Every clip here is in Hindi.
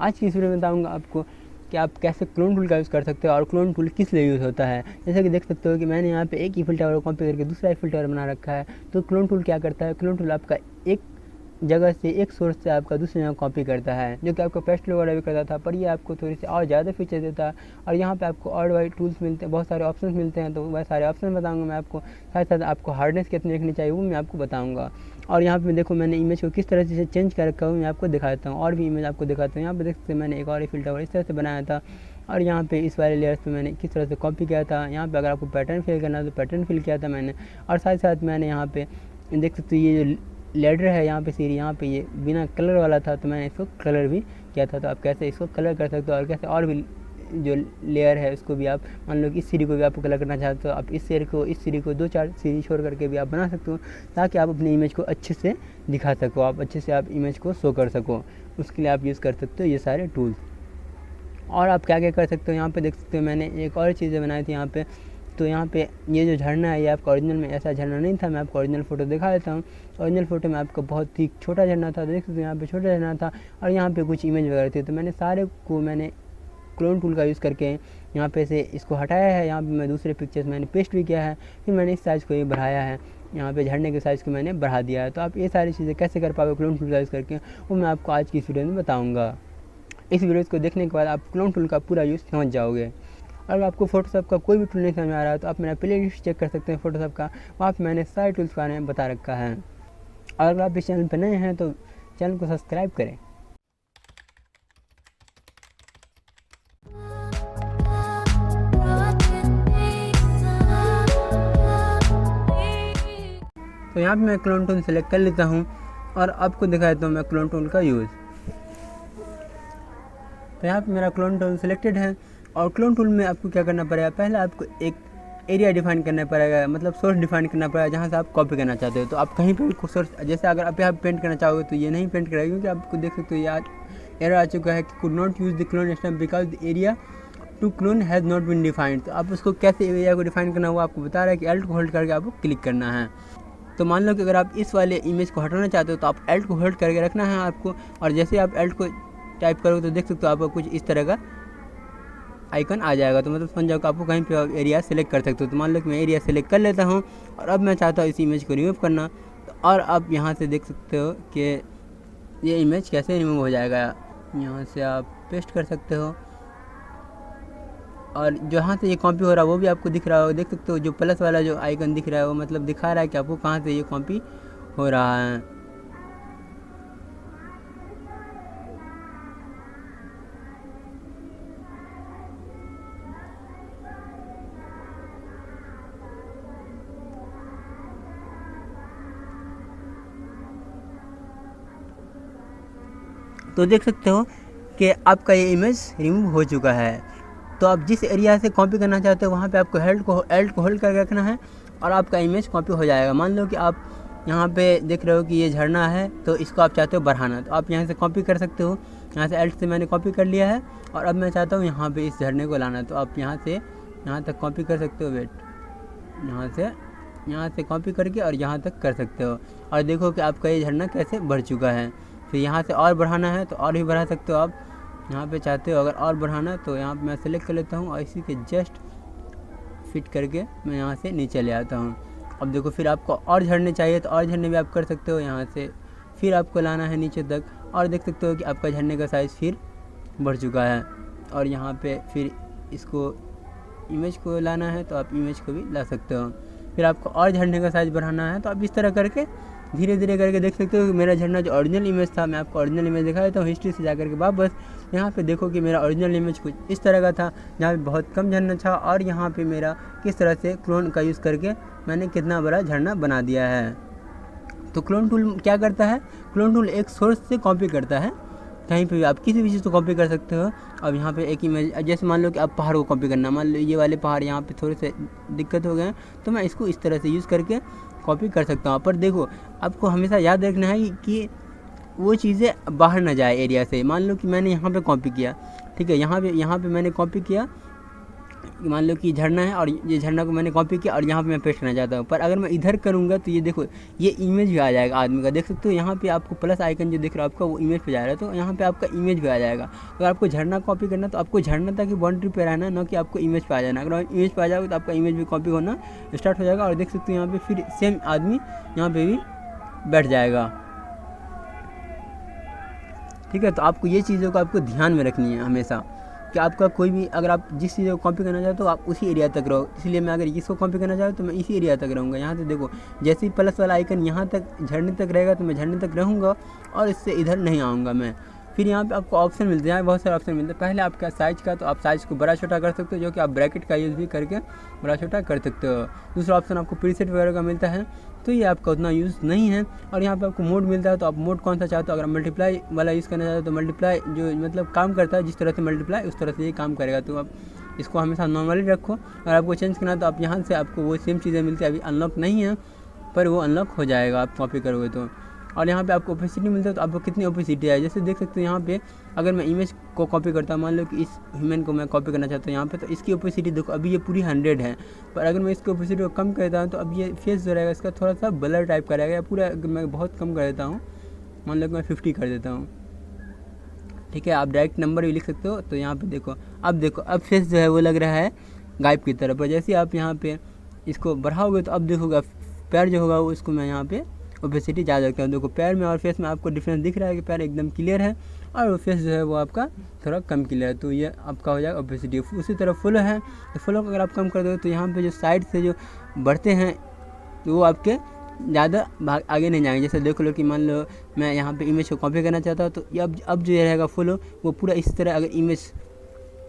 आज की इस वीडियो में बताऊँगा आपको कि आप कैसे क्लोन टूल का यूज़ कर सकते हो और क्लोन टूल किस लिए यूज़ होता है। जैसे कि देख सकते हो कि मैंने यहाँ पे एक ईफिल टावर को कॉपी करके दूसरा ईफिल टावर बना रखा है। तो क्लोन टूल क्या करता है, क्लोन टूल आपका एक जगह से, एक सोर्स से आपका दूसरी जगह कॉपी करता है, जो कि आपको पेस्ट वगैरह भी करता था, पर ये आपको थोड़ी सी और ज़्यादा फीचर देता है। और यहाँ पे आपको और वाई टूल्स मिलते हैं, बहुत सारे ऑप्शंस मिलते हैं, तो वह सारे ऑप्शन बताऊँगा मैं आपको। साथ साथ आपको हार्डनेस कितनी रखनी चाहिए वो मैं आपको बताऊँगा। और यहाँ पे देखो मैंने इमेज को किस तरह से चेंज कर रखा हूँ मैं आपको दिखाता हूँ, और भी इमेज आपको दिखाता हूँ। यहाँ पे देख सकते हैं मैंने एक और फ़िल्टर इस तरह से बनाया था, और यहाँ पे इस वाले लेयर्स पे मैंने किस तरह से कॉपी किया था। यहाँ पे अगर आपको पैटर्न फिल करना है तो पैटर्न फिल किया था मैंने। और साथ साथ मैंने यहाँ पे देख सकते हो ये जो लेडर है यहाँ पे सीरी, यहाँ पे ये बिना कलर वाला था, तो मैंने इसको कलर भी किया था। तो आप कैसे इसको कलर कर सकते हो, और कैसे और भी जो लेयर है उसको भी आप मान लो कि इस सीरी को भी आपको कलर करना चाहते हो, आप इस सीरी को 2-4 सीरी छोड़ करके भी आप बना सकते हो, ताकि आप अपनी इमेज को अच्छे से दिखा सको, आप अच्छे से आप इमेज को शो कर सको। उसके लिए आप यूज़ कर सकते हो ये सारे टूल्स। और आप क्या क्या कर सकते हो, यहाँ पे देख सकते हो मैंने एक और चीज़ें बनाई थी यहाँ पे। तो यहाँ पे ये जो झरना है ये आपका ओरिजिनल में ऐसा झरना नहीं था। मैं आपको ओरिजिनल फ़ोटो दिखा देता हूँ। ओरिजिनल फ़ोटो में आपका बहुत ही छोटा झरना था, देख सकते हो यहाँ पे छोटा झरना था, और यहाँ पे कुछ इमेज वगैरह थी। तो मैंने सारे को मैंने क्लोन टूल का यूज़ करके यहाँ पे से इसको हटाया है। यहाँ पे मैं दूसरे पिक्चर्स मैंने पेस्ट भी किया है, फिर मैंने इस साइज़ को ये बढ़ाया है, यहाँ पे झरने के साइज़ को मैंने बढ़ा दिया है। तो आप ये सारी चीज़ें कैसे कर पाओगे क्लोन टूल का यूज़ करके, वो मैं आपको आज की इस वीडियो में बताऊँगा। इस वीडियो को देखने के बाद आप क्लोन टूल का पूरा यूज़ समझ जाओगे। अगर आपको फोटोशॉप का कोई भी टूल नहीं समझ आ रहा है तो आप मेरा प्ले लिस्ट चेक कर सकते हैं फोटोशॉप का, वहाँ पर मैंने सारे टूल्स के बारे में बता रखा है। और अगर आप इस चैनल पर नए हैं तो चैनल को सब्सक्राइब करें। तो यहाँ पे मैं क्लोन टूल सेलेक्ट कर लेता हूँ और आपको दिखा देता हूँ मैं क्लोन टूल का यूज़। तो यहाँ पे मेरा क्लोन टूल सिलेक्टेड है, और क्लोन टूल में आपको क्या करना पड़ेगा, पहले आपको एक एरिया डिफाइन करना पड़ेगा, मतलब सोर्स डिफाइन करना पड़ेगा जहाँ से आप कॉपी करना चाहते हो। तो आप कहीं पर भी सोर्स, जैसे अगर आप यहाँ पेंट करना चाहोगे तो ये नहीं पेंट करेगा, क्योंकि आपको देख सकते हो ये एरर आ चुका है कि could not use the clone stamp because the area to clone has not been defined. तो आप उसको कैसे एरिया को डिफाइन करना हुआ आपको बता रहा है कि एल्ट को होल्ड करके आपको क्लिक करना है। तो मान लो कि अगर आप इस वाले इमेज को हटाना चाहते हो तो आप एल्ट को होल्ड करके रखना है आपको, और जैसे आप एल्ट को टाइप करोगे तो देख सकते हो आपको कुछ इस तरह का आइकन आ जाएगा। तो मतलब समझ जाओ कि आपको कहीं पे एरिया सेलेक्ट कर सकते हो। तो मान लो कि मैं एरिया सेलेक्ट कर लेता हूँ, और अब मैं चाहता हूँ इस इमेज को रिमूव करना। तो और आप यहाँ से देख सकते हो कि ये इमेज कैसे रिमूव हो जाएगा। यहाँ से आप पेस्ट कर सकते हो, और जहाँ से ये कॉपी हो रहा है वो भी आपको दिख रहा हो, देख सकते हो जो प्लस वाला जो आइकन दिख रहा है वो मतलब दिखा रहा है कि आपको कहाँ से ये कॉपी हो रहा है। तो देख सकते हो कि आपका ये इमेज रिमूव हो चुका है। तो आप जिस एरिया से कॉपी करना चाहते हो वहाँ पे आपको एल्ट को होल्ड करके रखना है, और आपका इमेज कॉपी हो जाएगा। मान लो कि आप यहाँ पे देख रहे हो कि ये झरना है, तो इसको आप चाहते हो बढ़ाना, तो आप यहाँ से कॉपी कर सकते हो। यहाँ से एल्ट से मैंने कॉपी कर लिया है, और अब मैं चाहता हूँ यहाँ पे इस झरने को लाना, तो आप यहाँ से यहाँ तक कॉपी कर सकते हो। वेट, यहाँ से कॉपी करके और यहाँ तक कर सकते हो, और देखो कि आपका ये झरना कैसे बढ़ चुका है। फिर यहाँ से और बढ़ाना है तो और भी बढ़ा सकते हो आप, यहाँ पे चाहते हो अगर और बढ़ाना, तो यहाँ पे मैं सेलेक्ट कर लेता हूँ और इसी के जस्ट फिट करके मैं यहाँ से नीचे ले आता हूँ। अब देखो फिर आपको और झरने चाहिए तो और झरने भी आप कर सकते हो। यहाँ से फिर आपको लाना है नीचे तक, और देख सकते हो कि आपका झरने का साइज़ फिर बढ़ चुका है। और यहाँ पे फिर इसको इमेज को लाना है तो आप इमेज को भी ला सकते हो। फिर आपको और झरने का साइज़ बढ़ाना है तो आप इस तरह करके धीरे धीरे करके देख सकते हो कि मेरा झरना जो ओरिजिनल इमेज था, मैं आपको ओरिजिनल इमेज दिखा देता हूँ हिस्ट्री से जाकर के वापस। यहाँ पे देखो कि मेरा ओरिजिनल इमेज कुछ इस तरह का था, जहाँ पे बहुत कम झरना था, और यहाँ पे मेरा किस तरह से क्लोन का यूज़ करके मैंने कितना बड़ा झरना बना दिया है। तो क्लोन टूल क्या करता है, क्लोन टूल एक सोर्स से कॉपी करता है, कहीं पे भी आप किसी भी चीज़ को कॉपी कर सकते हो। अब यहाँ पे एक इमेज, जैसे मान लो कि आप पहाड़ को कॉपी करना, मान लो ये वाले पहाड़ यहाँ पे थोड़े से दिक्कत हो गए हैं, तो मैं इसको इस तरह से यूज़ करके कॉपी कर सकता हूँ। पर देखो आपको हमेशा याद रखना है कि वो चीज़ें बाहर ना जाए एरिया से। मान लो कि मैंने यहाँ पे कॉपी किया, ठीक है, यहाँ पे मैंने कॉपी किया, मान लो कि झरना है और ये झरना को मैंने कॉपी किया और यहाँ पे मैं पेस्ट करना चाहता हूँ, पर अगर मैं इधर करूँगा तो ये देखो ये इमेज भी आ जाएगा आदमी का, देख सकते हो यहाँ पे आपको प्लस आइकन जो दिख रहा है आपका वो इमेज पे जा रहा है, तो यहाँ पे आपका इमेज भी आ जाएगा। तो अगर आपको झरना कॉपी करना तो आपको झरना तक की बाउंड्री पे रहना, ना कि आपको इमेज पे आ जाना। अगर इमेज पे आ जाओगे तो आपका इमेज भी कॉपी होना स्टार्ट हो जाएगा और देख सकते हो यहाँ पे फिर सेम आदमी यहाँ पे भी बैठ जाएगा। ठीक है, तो आपको ये चीज़ों को आपको ध्यान में रखनी है हमेशा कि आपका कोई भी अगर आप जिस चीज़ को कॉपी करना चाहते हो आप उसी एरिया तक रहो। इसलिए मैं अगर इसको कॉपी करना चाहूँ तो मैं इसी एरिया तक रहूँगा। यहाँ से देखो जैसे ही प्लस वाला आइकन यहाँ तक झरने तक रहेगा तो मैं झरने तक रहूँगा और इससे इधर नहीं आऊँगा मैं। फिर यहाँ पे आपको ऑप्शन मिलते हैं, बहुत सारे ऑप्शन मिलते हैं। पहले आपका साइज़ का, तो आप साइज़ को बड़ा छोटा कर सकते हो, जो कि आप ब्रैकेट का यूज़ भी करके बड़ा छोटा कर सकते हो। दूसरा ऑप्शन आपको प्रीसेट वगैरह का मिलता है, तो ये आपका उतना यूज़ नहीं है। और यहाँ पे आपको मोड मिलता है, तो आप मोड कौन सा चाहते हो। अगर मल्टीप्लाई वाला यूज़ करना चाहते हो तो मल्टीप्लाई जो मतलब काम करता है जिस तरह से मल्टीप्लाई उस तरह से ये काम करेगा, तो आप इसको हमेशा नॉर्मली रखो। और आपको चेंज करना है तो आप यहाँ से आपको वो सेम चीज़ें मिलती है, अभी अनलॉक नहीं है पर वो अनलॉक हो जाएगा आप कॉपी करोगे तो। और यहाँ पे आपको ओपेसिटी मिलता है, तो आपको कितनी ओपेसिटी है, जैसे देख सकते हो यहाँ पे अगर मैं इमेज को कॉपी करता हूँ, मान लो कि इस ह्यूमन को मैं कॉपी करना चाहता हूँ यहाँ पे, तो इसकी ओपेसिटी देखो अभी ये पूरी 100 है। पर अगर मैं इसकी ओपेसिटी को कम करता हूँ तो अब ये फेस जो रहेगा इसका थोड़ा सा ब्लर टाइप का रहेगा, या पूरा मैं बहुत कम कर देता हूँ, मान लो कि मैं 50 कर देता हूँ। ठीक है, आप डायरेक्ट नंबर भी लिख सकते हो। तो यहाँ पर देखो अब फेस जो है वो लग रहा है गायब की तरफ। पर जैसे आप यहाँ पे इसको बढ़ाओगे तो अब देखोगा पैर जो होगा वो उसको मैं यहाँ पे ओपेसिटी ज़्यादा रखता हूँ। देखो पैर में और फेस में आपको डिफरेंस दिख रहा है कि पैर एकदम क्लियर है और वो फेस जो है वो आपका थोड़ा कम क्लियर है, तो ये आपका हो जाएगा ओपेसिटी। उसी तरह फुल है, तो फुलों को अगर आप कम कर दो तो यहाँ पे जो साइड से जो बढ़ते हैं तो वो आपके ज़्यादा आगे नहीं जाएंगे। जैसे देख लो कि मान लो मैं यहाँ पे इमेज को कॉपी करना चाहता हूँ, तो ये अब जो रहेगा फुल वो पूरा इस तरह, अगर इमेज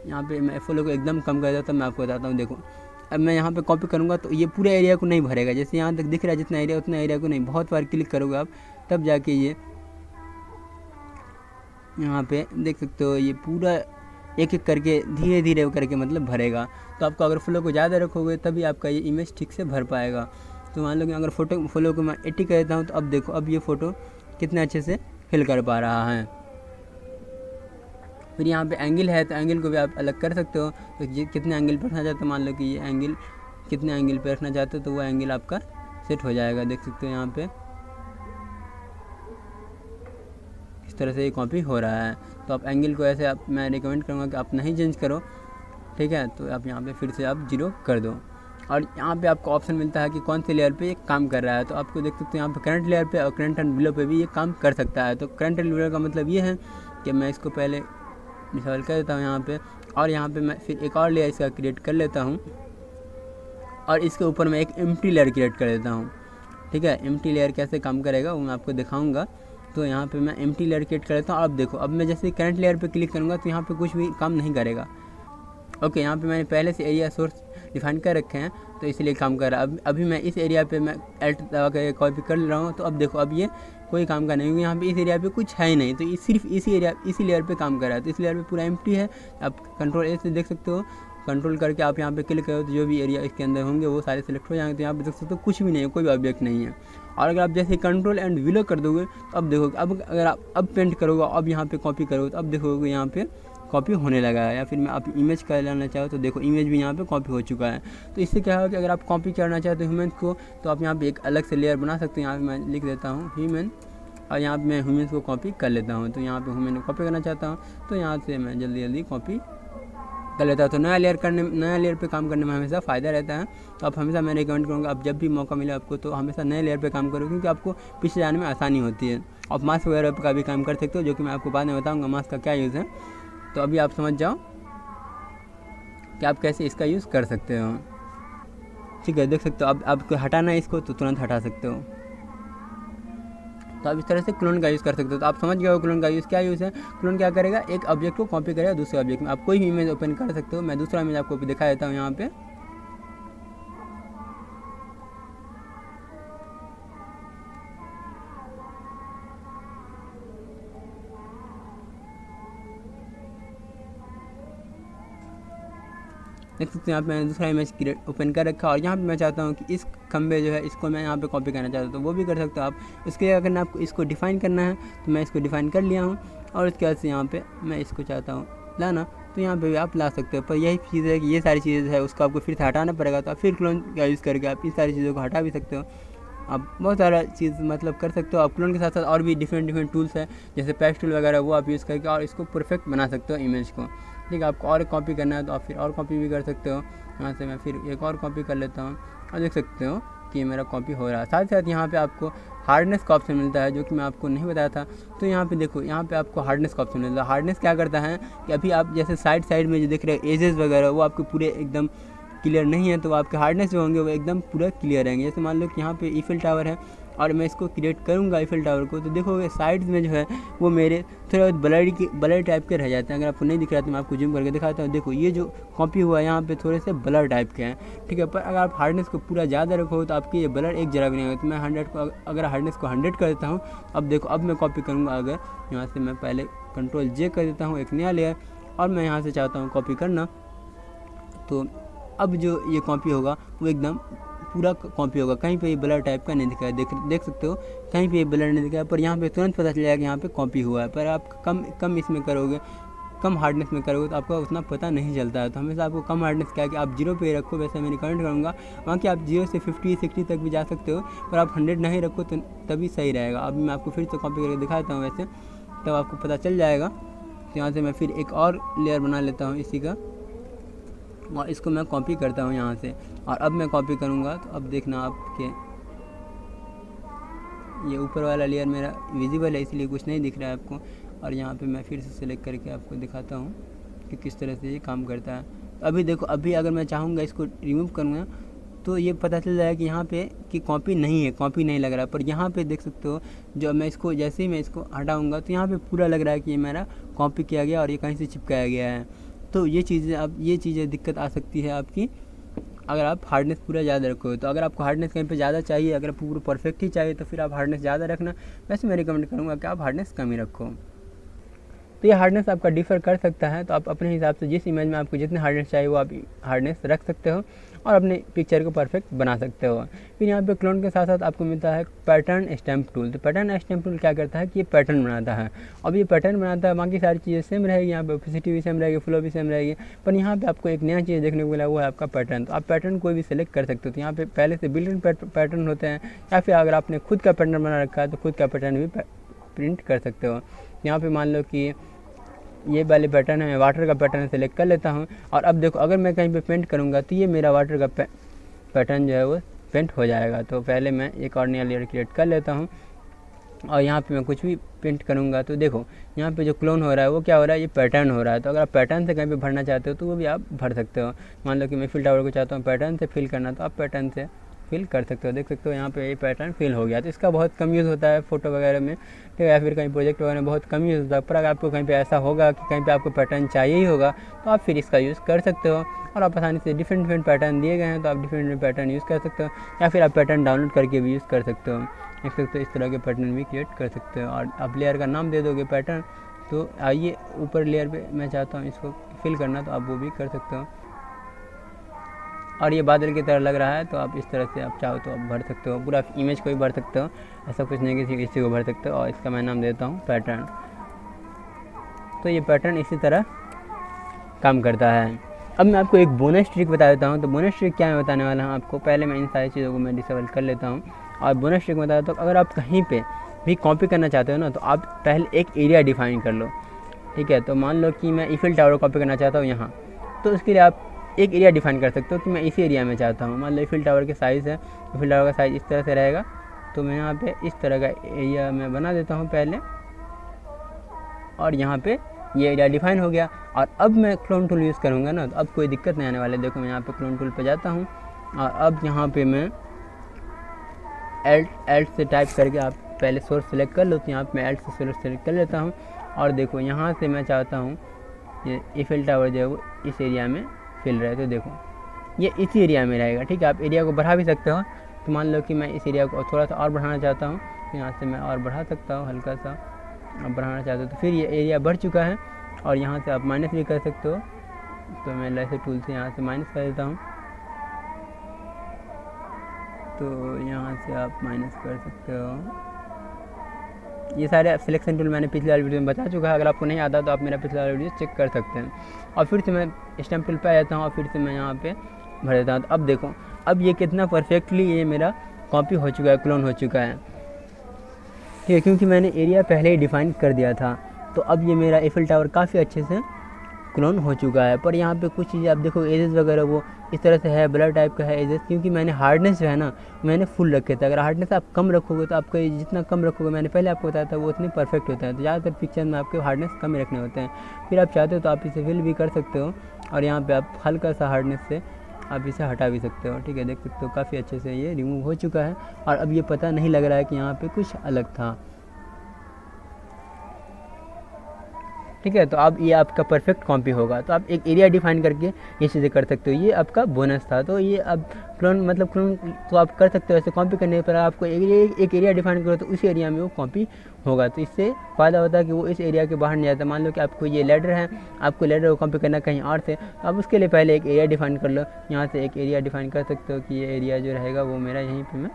यहाँ पे मैं फुलों को एकदम कम कर देता हूँ, मैं आपको बताता हूँ। देखो अब मैं यहाँ पे कॉपी करूँगा तो ये पूरे एरिया को नहीं भरेगा, जैसे यहाँ तक दिख रहा है जितना एरिया उतना एरिया को नहीं, बहुत बार क्लिक करोगे आप तब जाके ये यहाँ पे देख सकते हो ये पूरा एक एक करके धीरे धीरे करके मतलब भरेगा। तो आपको अगर फ्लो को ज़्यादा रखोगे तभी आपका ये इमेज ठीक से भर पाएगा। तो मान लो कि अगर फ्लो को मैं 80 कर देता हूँ, तो अब देखो अब ये फ़ोटो कितने अच्छे से फिल कर पा रहा है। फिर यहाँ पे एंगल है, तो एंगल को भी आप अलग कर सकते हो। तो ये कितने एंगल पर रखना चाहते हो, मान लो कि ये एंगल कितने एंगल पर रखना चाहते हो, तो वो एंगल आपका सेट हो जाएगा। देख सकते हो यहाँ पे इस तरह से ये कॉपी हो रहा है। तो आप एंगल को ऐसे मैं रिकमेंड करूँगा कि आप नहीं चेंज करो, ठीक है। तो आप यहाँ पे फिर से आप 0 कर दो। और यहाँ पे आपको ऑप्शन मिलता है कि कौन से लेयर पे ये काम कर रहा है। तो आपको देख सकते हो यहाँ पे करंट लेयर पे और करंट एंड बिलो पे भी ये काम कर सकता है। तो करंट एंड बिलो का मतलब ये है कि मैं इसको पहले मिसाल कर देता हूँ यहाँ पे, और यहाँ पे मैं फिर एक और लेयर इसका क्रिएट कर लेता हूँ और इसके ऊपर मैं एक एम्प्टी लेयर क्रिएट कर देता हूँ, ठीक है। एम्प्टी लेयर कैसे काम करेगा वो मैं आपको दिखाऊंगा। तो यहाँ पे मैं एम्प्टी लेयर क्रिएट कर लेता हूँ। अब देखो अब मैं जैसे करंट लेयर पे क्लिक करूँगा तो यहाँ पे कुछ भी काम नहीं करेगा। ओके, यहाँ पे मैंने पहले से एरिया सोर्स डिफाइन कर रखे हैं तो इसलिए काम कर रहा है। अभी मैं इस एरिया पे मैं एल्ट दबा कर कॉपी कर ले रहा हूँ। तो अब देखो अब ये कोई काम का नहीं, क्योंकि यहाँ पे इस एरिया पे कुछ है ही नहीं, तो सिर्फ इसी लेयर पे काम कर रहा है। तो इस लेयर पे पूरा एम्प्टी है। आप कंट्रोल ए से देख सकते हो, कंट्रोल करके आप यहाँ पे क्लिक करो तो जो भी एरिया इसके अंदर होंगे वो सारे सिलेक्ट हो जाएंगे। तो यहाँ पे देख सकते हो कुछ भी नहीं है, कोई भी ऑब्जेक्ट नहीं है। और अगर आप जैसे कंट्रोल एंड विलो कर दोगे तो अब देखोगे अब अगर आप अब पेंट करोगे, अब यहाँ पे कॉपी करोगे तो अब देखोगे यहाँ पे कॉपी होने लगा है। या फिर मैं आप इमेज का लाना चाहो तो देखो इमेज भी यहाँ पे कॉपी हो चुका है। तो इससे क्या होगा कि अगर आप कॉपी करना चाहते हो ह्यूमन को तो आप यहाँ पे एक अलग से लेयर बना सकते हैं। यहाँ पे मैं लिख देता हूँ ह्यूमन, और यहाँ पे मैं ह्यूमन को कॉपी कर लेता हूँ। तो यहाँ पे ह्यूमन को कॉपी करना चाहता हूँ तो यहाँ से मैं जल्दी कॉपी कर लेता हूँ। तो नया लेयर पे काम करने में हमेशा फ़ायदा रहता है। तो आप हमेशा मैं रिकमेंड करूँगा आप जब भी मौका मिले आपको तो हमेशा नए लेयर पे काम करो, क्योंकि आपको पीछे जाने में आसानी होती है। आप मास्क वगैरह का भी काम कर सकते हो, जो कि मैं आपको बाद में बताऊँगा मास्क का क्या यूज़ है। तो अभी आप समझ जाओ कि आप कैसे इसका यूज़ कर सकते हो, ठीक है। देख सकते हो अब आपको हटाना है इसको तो तुरंत हटा सकते हो। तो आप इस तरह से क्लोन का यूज़ कर सकते हो। तो आप समझ गए हो क्लोन का यूज़ क्या यूज़ है। क्लोन क्या करेगा, एक ऑब्जेक्ट को कॉपी करेगा दूसरे ऑब्जेक्ट में। आप कोई भी इमेज ओपन कर सकते हो। मैं दूसरा इमेज आपको दिखा देता हूँ यहाँ पे। देख सकते हैं यहाँ पे मैंने दूसरा इमेज क्रिएट ओपन कर रखा है, और यहाँ पे मैं चाहता हूँ कि इस खंबे जो है इसको मैं यहाँ पे कॉपी करना चाहता हूँ तो वो भी कर सकते हो आप। इसके क्या करना है, आपको इसको डिफ़ाइन करना है। तो मैं इसको डिफ़ाइन कर लिया हूँ और उसके बाद से यहाँ पे मैं इसको चाहता हूँ लाना, तो यहाँ पे भी आप ला सकते हो। पर यही चीज़ है कि ये सारी चीज़ें है उसको आपको फिर से हटाना पड़ेगा, तो आप फिर क्लोन का यूज़ करके आप इन सारी चीज़ों को हटा भी सकते हो। आप बहुत सारा चीज़ मतलब कर सकते हो। आप क्लोन के साथ साथ और भी डिफरेंट टूल्स हैं जैसे पैच टूल वगैरह, वो आप यूज़ करके और इसको परफेक्ट बना सकते हो इमेज को। ठीक है, आपको और कॉपी करना है तो आप फिर और कॉपी भी कर सकते हो। यहाँ से मैं फिर एक और कॉपी कर लेता हूँ और देख सकते हो कि मेरा कॉपी हो रहा है। साथ ही साथ यहाँ पे आपको हार्डनेस का ऑप्शन मिलता है, जो कि मैं आपको नहीं बताया था। तो यहाँ पे देखो, यहाँ पे आपको हार्डनेस का ऑप्शन मिलता है। हार्डनेस क्या करता है कि अभी आप जैसे साइड में जो देख रहे हो एजेस वगैरह, वो आपके पूरे एकदम क्लियर नहीं है, तो आपके हार्डनेस जो होंगे वो एकदम पूरा क्लियर रहेंगे। जैसे मान लो कि यहाँ पे ईफिल टावर है और मैं इसको क्रिएट करूँगा ईफिल टावर को, तो देखोगे साइड्स में जो है वो मेरे थोड़ा ब्लर टाइप के रह जाते हैं। अगर आपको नहीं दिख रहा तो मैं आपको जूम करके दिखाता हूँ। देखो ये जो कॉपी हुआ है यहाँ पे थोड़े से ब्लर टाइप के हैं, ठीक है। पर अगर आप हार्डनेस को पूरा ज़्यादा रखो तो आपके ये ब्लर एक जरा भी नहीं होगा। तो मैं 100 को अगर हार्डनेस को 100 कर देता हूँ, अब देखो अब मैं कॉपी करूँगा। अगर यहाँ से मैं पहले Ctrl J कर देता हूँ एक नया लेयर, और मैं यहाँ से चाहता हूँ कॉपी करना, तो अब जो ये कॉपी होगा वो एकदम पूरा कॉपी होगा। कहीं पे ये ब्लर टाइप का नहीं दिखा है, देख सकते हो कहीं पे ये ब्लर नहीं दिखा है, पर यहाँ पे तुरंत पता चल जाएगा कि यहाँ पे कॉपी हुआ है। पर आप कम इसमें करोगे, कम हार्डनेस में करोगे तो आपको उतना पता नहीं चलता है। तो हमेशा आपको कम हार्डनेस क्या है कि आप 0 पे रखो। वैसे मैं रिकमेंड करूँगा वहाँ कि आप 0 से 50-60 तक भी जा सकते हो, पर आप 100 नहीं रखो तो तभी सही रहेगा। अभी मैं आपको फिर से कॉपी करके दिखाता हूँ वैसे, तब आपको पता चल जाएगा। तो यहाँ से मैं फिर एक और लेयर बना लेता हूँ इसी का, और इसको मैं कॉपी करता हूँ यहाँ से। और अब मैं कॉपी करूँगा तो अब देखना आपके ये ऊपर वाला लेयर मेरा विजिबल है, इसलिए कुछ नहीं दिख रहा है आपको। और यहाँ पे मैं फिर से सिलेक्ट करके आपको दिखाता हूँ कि किस तरह से ये काम करता है। अभी देखो, अभी अगर मैं चाहूँगा इसको रिमूव करूँगा तो ये पता चल जाएगा कि यहाँ पे कि कॉपी नहीं है, कॉपी नहीं लग रहा है। पर यहाँ पे देख सकते हो जो मैं इसको जैसे ही मैं इसको हटाऊँगा तो यहाँ पे पूरा लग रहा है कि ये मेरा कॉपी किया गया और ये कहीं से चिपकाया गया है। तो ये चीज़ें दिक्कत आ सकती है आपकी अगर आप हार्डनेस पूरा ज़्यादा रखोगे। तो अगर आपको हार्डनेस कहीं पे ज़्यादा चाहिए, अगर पूरा परफेक्ट ही चाहिए, तो फिर आप हार्डनेस ज़्यादा रखना। वैसे मैं रिकमेंड करूँगा कि आप हार्डनेस कम ही रखो। तो ये हार्डनेस आपका डिफ़र कर सकता है, तो आप अपने हिसाब से जिस इमेज में आपको जितनी हार्डनेस चाहिए वो आप हार्डनेस रख सकते हो और अपने पिक्चर को परफेक्ट बना सकते हो। फिर यहाँ पे क्लोन के साथ साथ आपको मिलता है पैटर्न स्टैम्प टूल। तो पैटर्न स्टैम्प टूल क्या करता है कि ये पैटर्न बनाता है। अब ये पैटर्न बनाता है, बाकी सारी चीज़ें सेम रहेगी, यहाँ पे ओपेसिटी भी सेम रहेगी, फ्लो भी सेम रहेगी, पर यहाँ पे आपको एक नया चीज़ देखने को मिला, वो है आपका पैटर्न। तो आप पैटर्न कोई भी सिलेक्ट कर सकते हो। तो यहाँ पे पहले से बिल्ट इन पैटर्न होते हैं, या फिर अगर आपने खुद का पैटर्न बना रखा है तो खुद का पैटर्न भी प्रिंट कर सकते हो। यहाँ पे मान लो कि ये वाले पैटर्न है, मैं वाटर का पैटर्न सेलेक्ट कर लेता हूँ। और अब देखो, अगर मैं कहीं पे पेंट करूँगा तो ये मेरा वाटर का पैटर्न जो है वो पेंट हो जाएगा। तो पहले मैं एक और नया लेयर क्रिएट कर लेता हूँ और यहाँ पे मैं कुछ भी पेंट करूँगा तो देखो यहाँ पे जो क्लोन हो रहा है वो क्या हो रहा है, ये पैटर्न हो रहा है। तो अगर आप पैटर्न से कहीं पे भरना चाहते हो तो वो भी आप भर सकते हो। मान लो कि मैं फिल टावर को चाहता हूँ पैटर्न से फिल करना, तो आप पैटर्न से फिल कर सकते हो। देख सकते हो यहाँ पे ये पैटर्न फिल हो गया। तो इसका बहुत कम यूज़ होता है फोटो वगैरह में, ठीक है, या फिर कहीं प्रोजेक्ट वगैरह में बहुत कम यूज़ होता है। पर अगर आपको कहीं पे ऐसा होगा कि कहीं पे आपको पैटर्न चाहिए ही होगा तो आप फिर इसका यूज़ कर सकते हो। और आप आसानी से डिफरेंट पैटर्न दिए गए हैं तो आप डिफरेंट पैटर्न यूज़ कर सकते हो, या फिर आप पैटर्न डाउनलोड करके भी यूज़ कर सकते हो। देख सकते हो इस तरह के पैटर्न भी क्रिएट कर सकते हो। और आप लेयर का नाम दे दोगे पैटर्न, तो आइए ऊपर लेयर पे मैं चाहता हूँ इसको फिल करना, तो आप वो भी कर सकते हो। और ये बादल की तरह लग रहा है, तो आप इस तरह से आप चाहो तो आप भर सकते हो, पूरा इमेज को भी भर सकते हो। ऐसा कुछ नहीं कि किसी को भर सकते हो। और इसका मैं नाम देता हूँ पैटर्न। तो ये पैटर्न इसी तरह काम करता है। अब मैं आपको एक बोनस ट्रिक बता देता हूँ। तो बोनस ट्रिक क्या मैं बताने वाला हूँ आपको, पहले मैं इन सारी चीज़ों को मैं डिसेबल कर लेता हूँ। और बोनस ट्रिक बता देता हूँ, अगर आप कहीं पे भी कॉपी करना चाहते हो ना, तो आप पहले एक एरिया डिफाइन कर लो, ठीक है। तो मान लो कि मैं ईफिल टावर कॉपी करना चाहता हूँ यहाँ, तो उसके लिए आप एक एरिया डिफाइन कर सकते हो कि मैं इसी एरिया में चाहता हूँ। मान लो ईफिल टावर के साइज़ है, ईफिल टावर का साइज़ इस तरह से रहेगा, तो मैं यहाँ पे इस तरह का एरिया मैं बना देता हूँ पहले, और यहाँ पे ये एरिया डिफाइन हो गया। और अब मैं क्लोन टूल यूज़ करूँगा ना, तो अब कोई दिक्कत नहीं आने वाली। देखो मैं यहाँ पे क्लोन टूल पे जाता हूँ और अब यहाँ पे मैं एल्ट से टाइप करके, आप पहले सोर्स सेलेक्ट कर लो, तो यहाँ पे मैं एल्ट से सोर्स सेलेक्ट कर लेता हूँ। और देखो यहाँ से मैं चाहता हूँ ये ईफिल टावर जो है वो इस एरिया में फिल रहे, तो देखो ये इसी एरिया में रहेगा, ठीक है। आप एरिया को बढ़ा भी सकते हो। तो मान लो कि मैं इस एरिया को थोड़ा सा और बढ़ाना चाहता हूँ, तो यहाँ से मैं और बढ़ा सकता हूँ, हल्का सा अब बढ़ाना चाहते हो तो फिर ये एरिया बढ़ चुका है। और यहाँ से आप माइनस भी कर सकते हो, तो मैं लेसर टूल से यहाँ से माइनस कर देता हूँ, तो यहाँ से आप माइनस कर सकते हो। ये सारे सिलेक्शन टूल मैंने पिछले वाली वीडियो में बता चुका है। अगर आपको नहीं आता तो आप मेरा पिछला वाला वीडियो चेक कर सकते हैं। और फिर से मैं स्टैम्प टूल पे आ जाता हूँ और फिर से मैं यहाँ पे भर देता हूँ। तो अब देखो, अब ये कितना परफेक्टली ये मेरा कॉपी हो चुका है, क्लोन हो चुका है, ठीक है, क्योंकि मैंने एरिया पहले ही डिफ़ाइन कर दिया था। तो अब ये मेरा एफिल टावर काफ़ी अच्छे से क्लोन हो चुका है। पर यहाँ पे कुछ चीज़ें आप देखो, एजेस वगैरह वो इस तरह से है, ब्लर टाइप का है एजेस, क्योंकि मैंने हार्डनेस जो है ना मैंने फुल रखे थे। अगर हार्डनेस आप कम रखोगे तो आपका जितना कम रखोगे, मैंने पहले आपको बताया था, वो उतनी परफेक्ट होता है। तो ज़्यादातर पिक्चर में आपके हार्डनेस कम ही रखने होते हैं। फिर आप चाहते हो तो आप इसे फिल भी कर सकते हो और यहाँ पर आप हल्का सा हार्डनेस से आप इसे हटा भी सकते हो, ठीक है। देख सकते हो काफ़ी अच्छे से ये रिमूव हो चुका है और अब ये पता नहीं लग रहा है कि यहाँ पे कुछ अलग था, ठीक है। तो अब ये आपका परफेक्ट कॉपी होगा। तो आप एक एरिया डिफाइन करके ये चीज़ें कर सकते हो, ये आपका बोनस था। तो ये अब क्लोन मतलब क्लोन तो आप कर सकते हो ऐसे कॉपी करने पर। आपको एक एरिया डिफाइन करो तो उस एरिया में वो कॉपी होगा। तो इससे फ़ायदा होता है कि वो इस एरिया के बाहर नहीं जाता। मान लो कि आपको ये लेडर है, आपको लेडर को कॉपी करना कहीं और से, तो आप उसके लिए पहले एक एरिया डिफाइन कर लो। यहाँ से एक एरिया डिफाइन कर सकते हो कि ये एरिया जो रहेगा वो मेरा यहीं पर मैं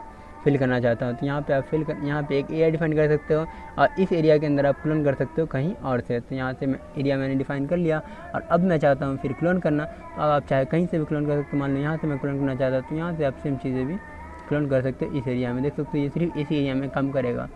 फिल करना चाहता हूँ। तो यहाँ पे आप यहाँ पे एक एरिया डिफाइन कर सकते हो और इस एरिया के अंदर आप क्लोन कर सकते हो कहीं और से। तो यहाँ से मैं एरिया मैंने डिफाइन कर लिया और अब मैं चाहता हूँ फिर क्लोन करना। तो आप चाहे कहीं से भी क्लोन कर सकते हो। मान लो यहाँ से मैं क्लोन करना चाहता हूँ तो यहाँ से आप सेम चीज़ें भी क्लोन कर सकते हो इस एरिया में। देख सकते हो ये सिर्फ इसी एरिया में काम करेगा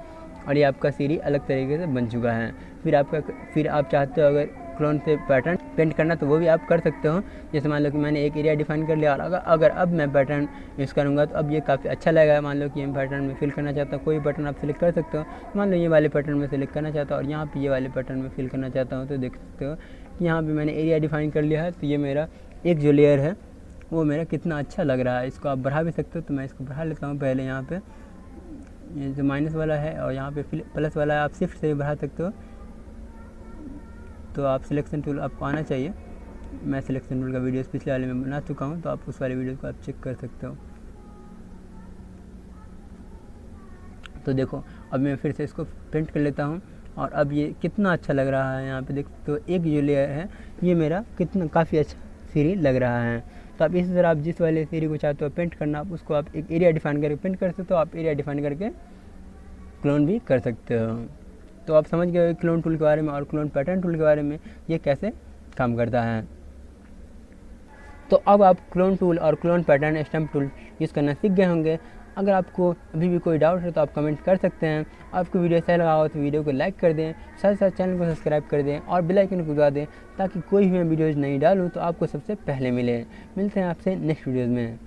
और ये आपका सीरी अलग तरीके से बन चुका है। फिर आप चाहते हो अगर क्लोन से पैटर्न पेंट करना तो वो भी आप कर सकते हो। जैसे मान लो कि मैंने एक एरिया डिफाइन कर लिया और अगर अब मैं पैटर्न यूज़ करूँगा तो अब ये काफ़ी अच्छा लगेगा। मान लो कि मैं पैटर्न में फिल करना चाहता हूँ, कोई पैटर्न आप सिलेक्ट कर सकते हो। मान लो ये वाले पैटर्न में सिलेक्ट करना चाहता हूँ और यहाँ पे ये वाले पैटर्न में फिल करना चाहता हूँ। तो देख सकते हो कि यहाँ पर मैंने एरिया डिफाइन कर लिया है। तो ये मेरा एक जो लेयर है वो मेरा कितना अच्छा लग रहा है। इसको आप बढ़ा भी सकते हो। तो मैं इसको बढ़ा लेता हूँ पहले। यहाँ पर ये जो माइनस वाला है और यहाँ पे प्लस वाला है, आप शिफ्ट से भी बढ़ा सकते हो। तो आप सिलेक्शन टूल आपको आना चाहिए। मैं सिलेक्शन टूल का वीडियोस पिछले वाले में बना चुका हूँ, तो आप उस वाले वीडियो को आप चेक कर सकते हो। तो देखो अब मैं फिर से इसको पेंट कर लेता हूँ और अब ये कितना अच्छा लग रहा है। यहाँ पे देख तो एक जो लेयर है ये मेरा कितना काफ़ी अच्छा सीरी लग रहा है। तो आप इसी तरह आप जिस वाले सीरी को चाहते हो पेंट करना, आप उसको आप एक एरिया डिफाइन करके पेंट कर सकते हो। आप एरिया डिफाइन करके क्लोन भी कर सकते हो। तो आप समझ गए क्लोन टूल के बारे में और क्लोन पैटर्न टूल के बारे में, ये कैसे काम करता है। तो अब आप क्लोन टूल और clone pattern stamp tool use करना सीख गए होंगे। अगर आपको अभी भी कोई डाउट है तो आप कमेंट कर सकते हैं। आपको वीडियो अच्छा लगा हो तो वीडियो को लाइक कर दें, साथ साथ चैनल को सब्सक्राइब कर दें और बेल आइकन को दबा दें ताकि कोई भी मैं वीडियोज़ नहीं डालूँ तो आपको सबसे पहले मिले। मिलते हैं आपसे नेक्स्ट वीडियोज़ में।